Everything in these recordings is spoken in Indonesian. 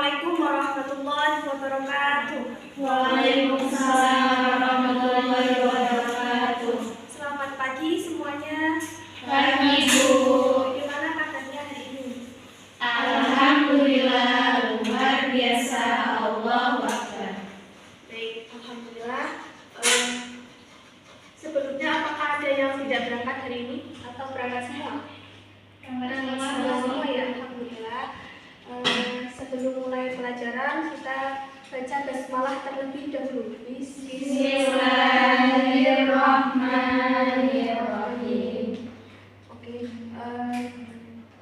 Assalamualaikum warahmatullahi wabarakatuh. Waalaikumsalam warahmatullahi wabarakatuh. Selamat pagi semuanya. Pagi, Bu. Bagaimana kabarnya hari ini? Alhamdulillah, luar biasa. Allahu Akbar. Baik, alhamdulillah. Sebelumnya apakah ada yang tidak berangkat hari ini atau berangkat semua? Berangkat semua ya, alhamdulillah. Sebelum mulai pelajaran kita baca basmalah terlebih dahulu. Bismillahirrahmanirrahim. Oke,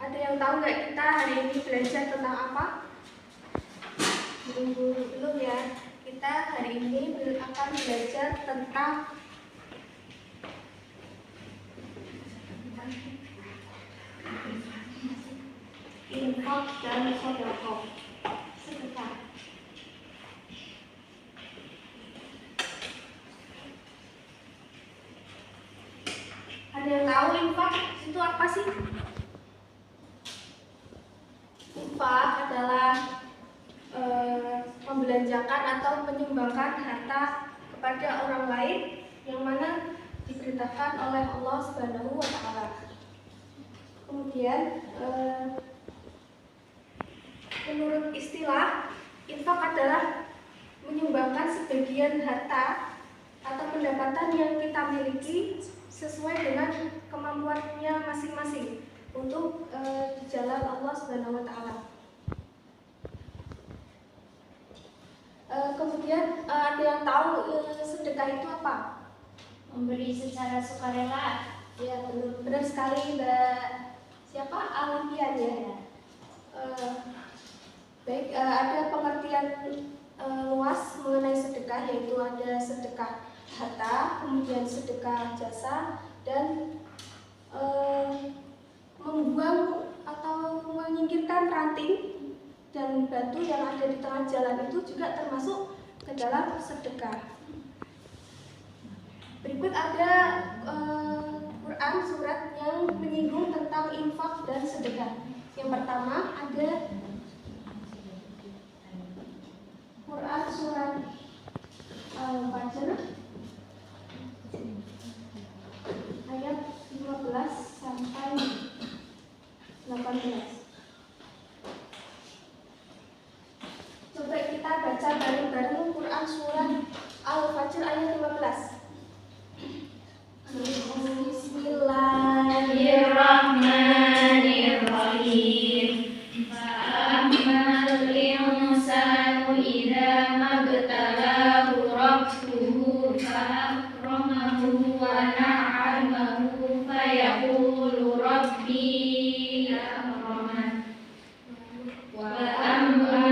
ada yang tahu nggak kita hari ini belajar tentang apa? Belum ya. Kita hari ini akan belajar tentang infak dan sedekah. Ada yang tahu infak itu apa sih? Infak adalah membelanjakan atau menyumbangkan harta kepada orang lain yang mana diberitakan oleh Allah Subhanahu wa Ta'ala. Kemudian menurut istilah, infak adalah menyumbangkan sebagian harta atau pendapatan yang kita miliki sesuai dengan kemampuannya masing-masing untuk di jalan Allah Subhanahu wa Ta'ala. Kemudian ada yang tahu sedekah itu apa? Memberi secara sukarela. Ya, benar sekali Mbak. Siapa? Alfian ya. Baik, ada pengertian luas mengenai sedekah, yaitu ada sedekah harta, kemudian sedekah jasa, dan membuang atau menyingkirkan ranting dan batu yang ada di tengah jalan itu juga termasuk ke dalam sedekah. Berikut ada Quran surat yang menyinggung tentang infak dan sedekah. Yang pertama ada Quran surat Al-Fajr ayat 15 sampai 18. Coba kita baca bareng-bareng Quran surat Al-Fajr ayat 15. Bismillahirrahmanirrahim. Fa'ammal insanu idza mabtalahu rabbuhu fa'akramahu wa na'amahu fayaqulu rabbi akraman. Wa amma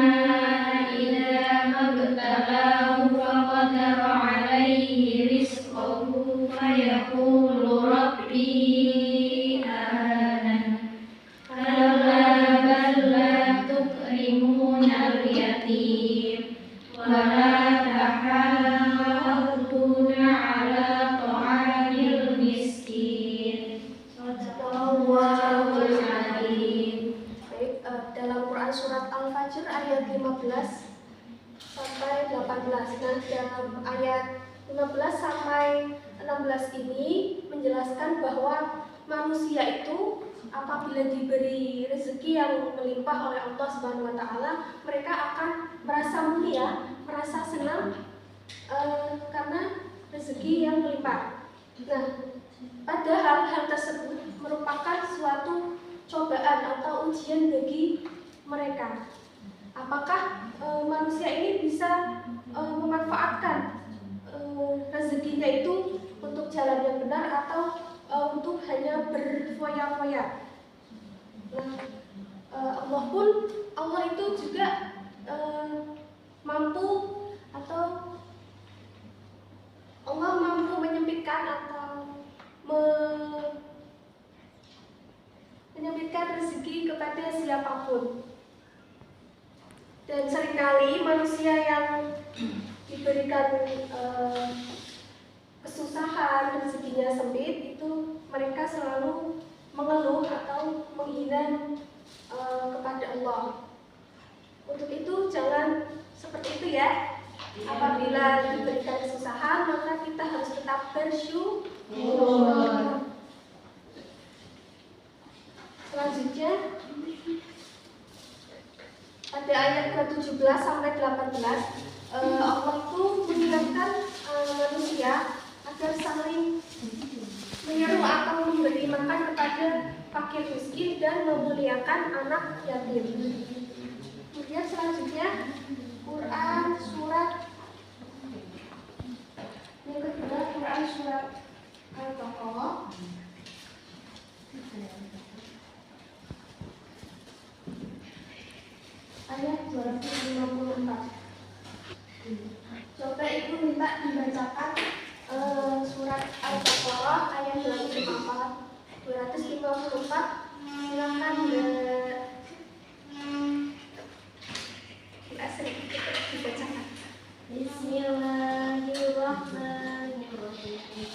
idza mabtalahu faqadara 'alaihi rizqahu fayaqulu rabbi ahanan. Kalla bal la tukrimuna al-yatim wa la tahadduna 'ala ta'amil miskin. Shadaqallahul 'azim. Baik, dalam Quran surat Al-Fajr ayat 15 sampai 18. Nah, dalam ayat 15 sampai 16 ini menjelaskan bahwa manusia itu apabila diberi rezeki yang melimpah oleh Allah Subhanahu wa Ta'ala, mereka akan merasa mulia, merasa senang karena rezeki yang melimpah. Nah, padahal hal tersebut merupakan suatu cobaan atau ujian bagi mereka. Apakah manusia ini bisa memanfaatkan rezekinya itu untuk jalan yang benar atau untuk hanya berfoya-foya? Nah, Allah itu juga mampu atau Allah mampu menyempitkan atau menyempitkan rezeki kepada siapapun. Dan seringkali manusia yang diberikan kesusahan, rezekinya sempit, itu mereka selalu mengeluh atau menghina kepada Allah. Untuk itu jangan seperti itu ya. Apabila diberikan kesusahan, maka kita harus tetap bersyukur. Selanjutnya pada ayat ke-17 sampai 18, Allah itu mengingatkan manusia agar saling menyeru atau memberi makan kepada fakir miskin dan memuliakan anak yatim. Kemudian selanjutnya Quran surat yang kedua, Quran surat Al-Baqarah ayat 254. Coba ibu minta dibacakan surat Al-Baqarah ayat 254. Silakan dibacakan. Bismillahirrahmanirrahim.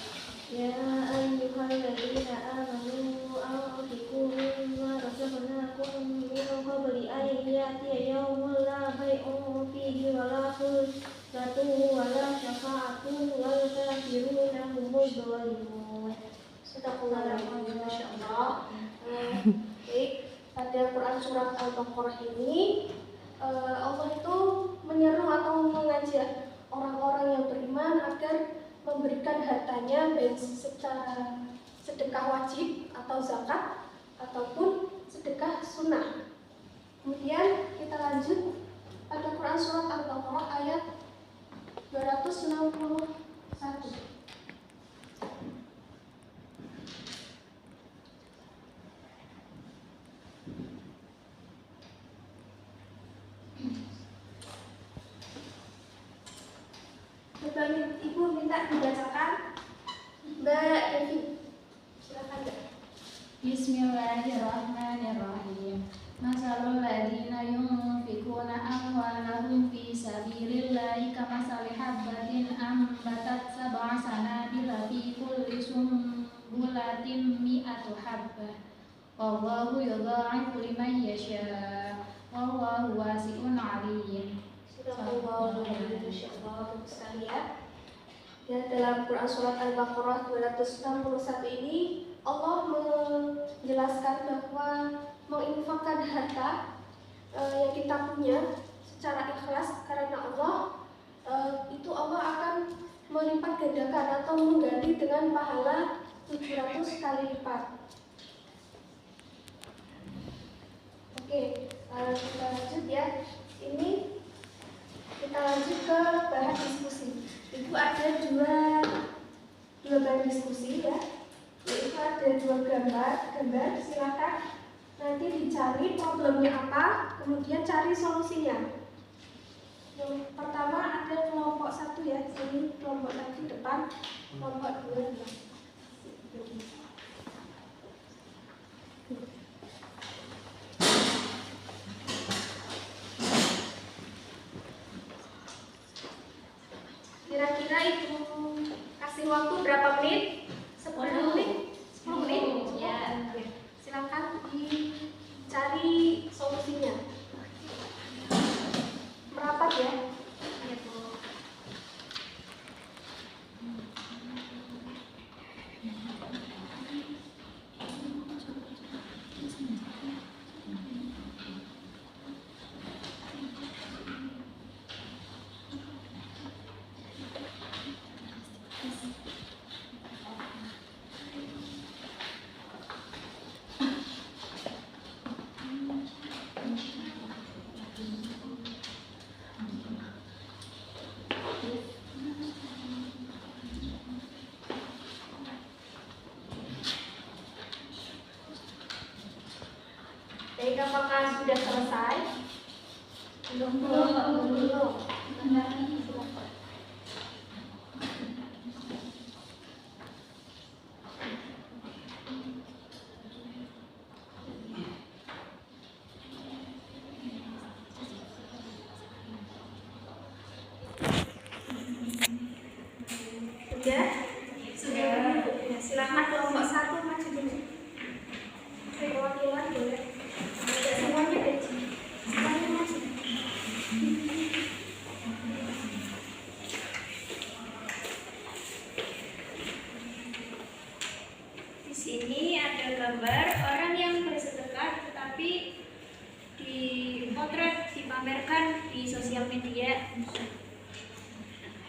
Ya ayyuhalladzina amanu anfiqu mimma razaqnakum min qabli an ya'tiya yawmun la bay'un fihi wa la khullatun wa la syafa'atun wal kafiruna humuz zalimun. Sadaqallahul masyaallah. Baik, pada Quran surat Al-Baqarah ini Allah itu menyeru atau mengajak orang-orang yang beriman agar memberikan hartanya baik secara sedekah wajib atau zakat ataupun sedekah sunnah. Kemudian kita lanjut pada Quran surat Al-Baqarah ayat 261. Coba ibu minta dibacakan Mbak Devi. Silakan Mbak. Bismillahirrahmanirrahim. Masalul ladzina yunfikuna amwalahum fi sabilillahi kamasali habbatin ambatat sab'a sanabila fi kulli sumbulatin mi'atu habbah. Wallahu yudha'ifu liman yasha'. Wallahu wasi'un 'alim. Masya Allah, bagus sekali ya. Dan dalam Quran surat Al-Baqarah 261 ini Allah menjelaskan bahwa menginfakkan harta yang kita punya secara ikhlas karena Allah, itu Allah akan melipat gandakan atau mengganti dengan pahala 700 kali lipat. Oke, kita lanjut ya. Ini kita lanjut ke bahan diskusi. Itu ada dua bahan diskusi ya. Yaitu ada dua gambar. Silakan nanti dicari problemnya apa, kemudian cari solusinya. Yang pertama ada kelompok 1 ya, sini kelompok 1 depan, kelompok 2 Kira-kira ibu kasih waktu berapa menit? 10 menit? 10 menit? Ya. Silakan dicari solusinya. Merapat ya. Iya, Bu. Baik, apakah sudah selesai? Belum. Sudah. Ya, silakan kelompok 1 maju dulu. Perwakilan boleh. Tidak semuanya deh. Semuanya maju. memotret dipamerkan di sosial media.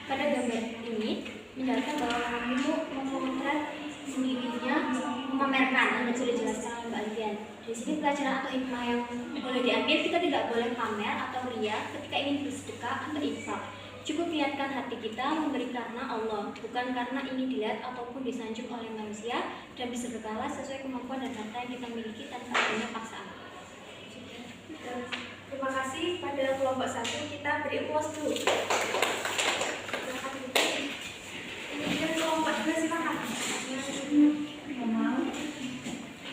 Pada gambar ini menjelaskan bahwa kamu memotret sendirinya, memamerkan, Anda sudah jelaskan oleh Mbak Alfian. Di sini pelajaran atau hikmah yang boleh diambil, kita tidak boleh pamer atau ria ketika ingin bersedekah atau infak. Cukup niatkan hati kita memberi karena Allah, bukan karena ingin dilihat ataupun disanjung oleh manusia, dan bersedekahlah sesuai kemampuan dan harta yang kita miliki tanpa adanya paksaan. Terima kasih. Pada kelompok 1 kita beri applause dulu. Kemudian kelompok 2 silakan.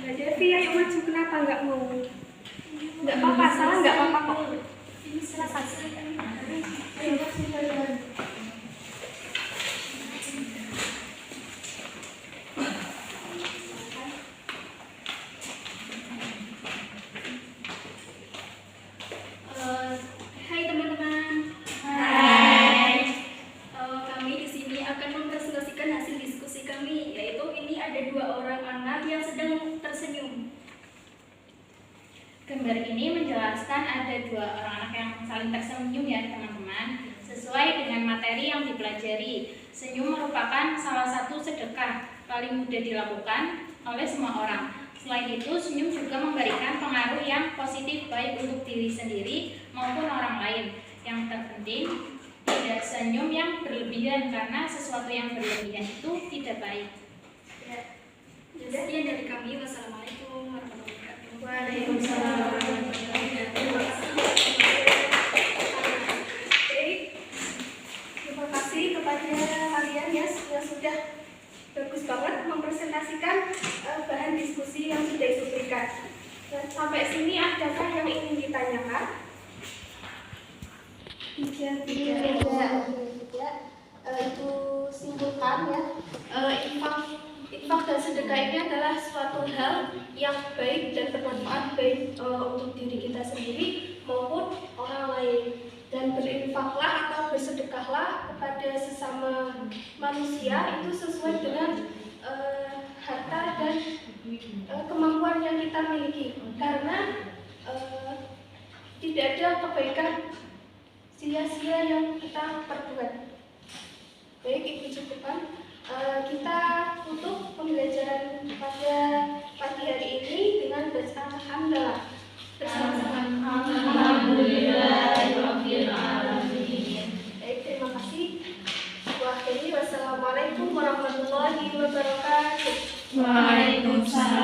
Mbak Devi, ayo maju. Kenapa nggak mau? Nggak apa-apa, salah nggak apa-apa kok. Ini silakan. Hai teman-teman. Hai. Kami di sini akan mempresentasikan hasil diskusi kami, yaitu ini ada 2 orang anak yang sedang tersenyum. Gambar ini menjelaskan ada 2 orang anak yang saling tersenyum ya teman-teman. Sesuai dengan materi yang dipelajari, senyum merupakan salah satu sedekah paling mudah dilakukan oleh semua orang. Selain itu, senyum juga memberikan pengaruh yang positif baik untuk diri sendiri maupun orang lain. Yang terpenting, tidak senyum yang berlebihan karena sesuatu yang berlebihan itu tidak baik. Ya, sekian dari kami. Wassalamualaikum warahmatullahi wabarakatuh. Waalaikumsalam. Terima kasih. Terima kasih kepada kalian ya yang sudah bagus banget mempresentasikan bahan diskusi yang sudah Ibu berikan. Dan sampai sini adakah yang ingin ditanyakan? Tidak. Itu simpulkan ya. Infak dan sedekah ini adalah suatu hal yang baik dan bermanfaat baik untuk diri kita sendiri maupun orang lain. Dan berinfaklah atau bersedekahlah kepada sesama manusia itu sesuai dengan harta dan kemampuan yang kita miliki. Karena tidak ada kebaikan sia-sia yang kita perbuat. Baik, Ibu cukupkan. Kita tutup pembelajaran pada pagi hari ini dengan bacaan hamdalah bersama-sama. Alhamdulillahirabbil alamin. Baik, terima kasih. Wassalamualaikum warahmatullahi wabarakatuh. Waalaikumsalam.